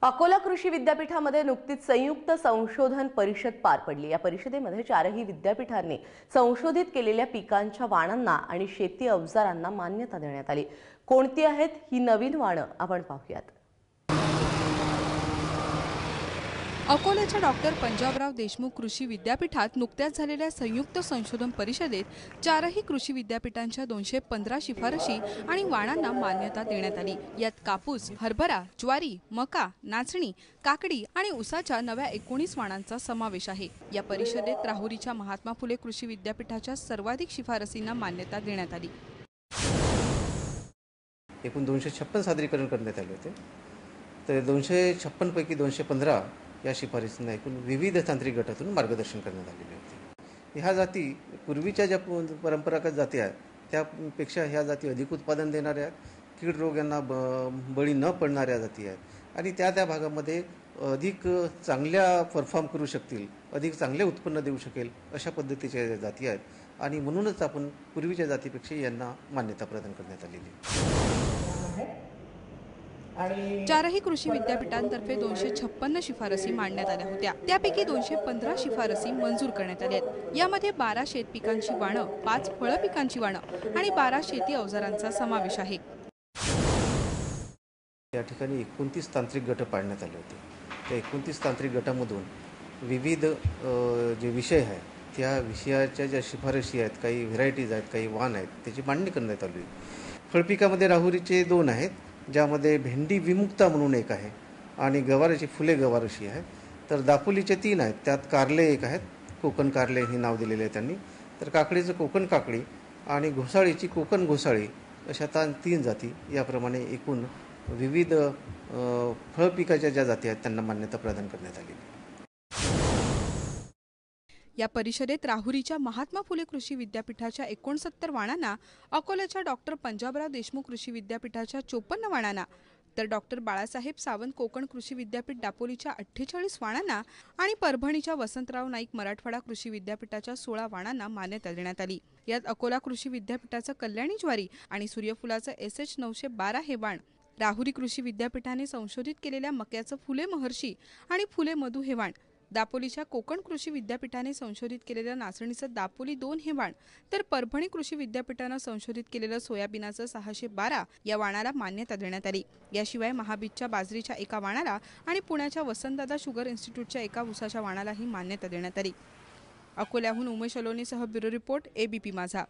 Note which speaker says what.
Speaker 1: अकोला कृषी विद्यापीठामध्ये नुकतीच संयुक्त संशोधन परिषद पार पडली। या परिषदेमध्ये चारही विद्यापीठांनी संशोधित केलेल्या पिकांच्या वाणांना आणि शेती अवजारांना मान्यता देण्यात आली। कोणती आहेत ही नवीन वाणं आपण पाहूयात।
Speaker 2: अकोल्याच्या डॉक्टर पंजाबराव देशमुख कृषी विद्यापीठात नुकत्याच झालेल्या संयुक्त संशोधन परिषदेत चारही कृषी विद्यापीठांच्या 215 शिफारशी आणि वाणांना मान्यता देण्यात आली। यात कापूस, हरभरा, ज्वारी, मका, नाचणी, काकडी आणि ऊसाच्या नव्या 19 वाणांचा समावेश आहे। या परिषदेत राहुरीच्या महात्मा फुले कृषी विद्यापीठाच्या सर्वाधिक शिफारसींना मान्यता देण्यात आली।
Speaker 3: एकूण 256 सादरीकरण करण्यात आले होते। तर 256 पैकी 215 या शिफारसींना एकूण विविध तांत्रिक गटातून मार्गदर्शन करण्यात आलेले होते। ह्या जाती पूर्वीच्या ज्या परंपरागत जाती आहेत त्यापेक्षा ह्या जाती अधिक उत्पादन देणाऱ्या आहेत, कीड रोग यांना बळी न पडणाऱ्या जाती आहेत आणि त्या भागामध्ये अधिक चांगल्या परफॉर्म करू शकतील, अधिक चांगले उत्पन्न देऊ शकेल अशा पद्धतीच्या जाती आहेत आणि म्हणूनच आपण पूर्वीच्या जातीपेक्षा यांना मान्यता प्रदान करण्यात आलेली आहे।
Speaker 2: चारही कृषी विद्यापीठांतर्फे 256 शिफारसी मांडण्यात आल्या होत्या। त्यापैकी 215 शिफारसी मंजूर करण्यात आल्या आहेत। यामध्ये 12 शेत पिकांची वाणं, 5 फळ पिकांची वाणं आणि 12 शेती अवजारांचा समावेश आहे।
Speaker 3: या ठिकाणी 29 तांत्रिक गट पाडण्यात आले होते। त्या 29 तांत्रिक गटामधून विविध जे विषय आहेत त्या विषयाच्या ज्या शिफारशी आहेत, काही व्हेरायटीज आहेत, काही वाण आहेत, त्याची मांडणी करण्यात आली। फळपिकामध्ये राहुरीचे 2 आहेत, ज्यामध्ये भेंडी विमुक्ता म्हणून एक आहे आणि गवाराची फुले गवारशी आहे। तर दापोलीचे 3 आहेत, त्यात कारले एक आहेत, कोकण कारले हे नाव दिलेले आहे त्यांनी। तर काकडीचं कोकण काकडी आणि घोसाळीची कोकण घोसाळी अशा 3 जाती याप्रमाणे एकूण विविध फळपिकाच्या ज्या जाती आहेत त्यांना मान्यता प्रदान करण्यात आली।
Speaker 2: या परिषदेत राहुरीच्या महात्मा फुले कृषी विद्यापीठाच्या 69 वाणांना, अकोल्याच्या डॉक्टर पंजाबराव देशमुख कृषी विद्यापीठाच्या 54 वाणांना, तर डॉक्टर बाळासाहेब सावंत कोकण कृषी विद्यापीठ दापोलीच्या 48 वाणांना आणि परभणीच्या वसंतराव नाईक मराठवाडा कृषी विद्यापीठाच्या 16 वाणांना मान्यता देण्यात आली। यात अकोला कृषी विद्यापीठाचं कल्याणी ज्वारी आणि सूर्यफुलाचं SH 912 हे वाण, राहुरी कृषी विद्यापीठाने संशोधित केलेल्या मक्याचं फुले महर्षी आणि फुले मधु हे वाण, दापोलीच्या कोकण कृषी विद्यापीठाने संशोधित केलेल्या नाचणीचं दापोली 2 हे वाण, तर परभणी कृषी विद्यापीठाने संशोधित केलेलं सोयाबीनाचं 612 या वाणाला मान्यता देण्यात आली। याशिवाय महाबीजच्या बाजरीच्या एका वाणाला आणि पुण्याच्या वसंतदादा शुगर इन्स्टिट्यूटच्या एका ऊसाच्या वाणालाही मान्यता देण्यात आली। अकोल्याहून उमेश अलोनीसह ब्युरो रिपोर्ट ABP माझा।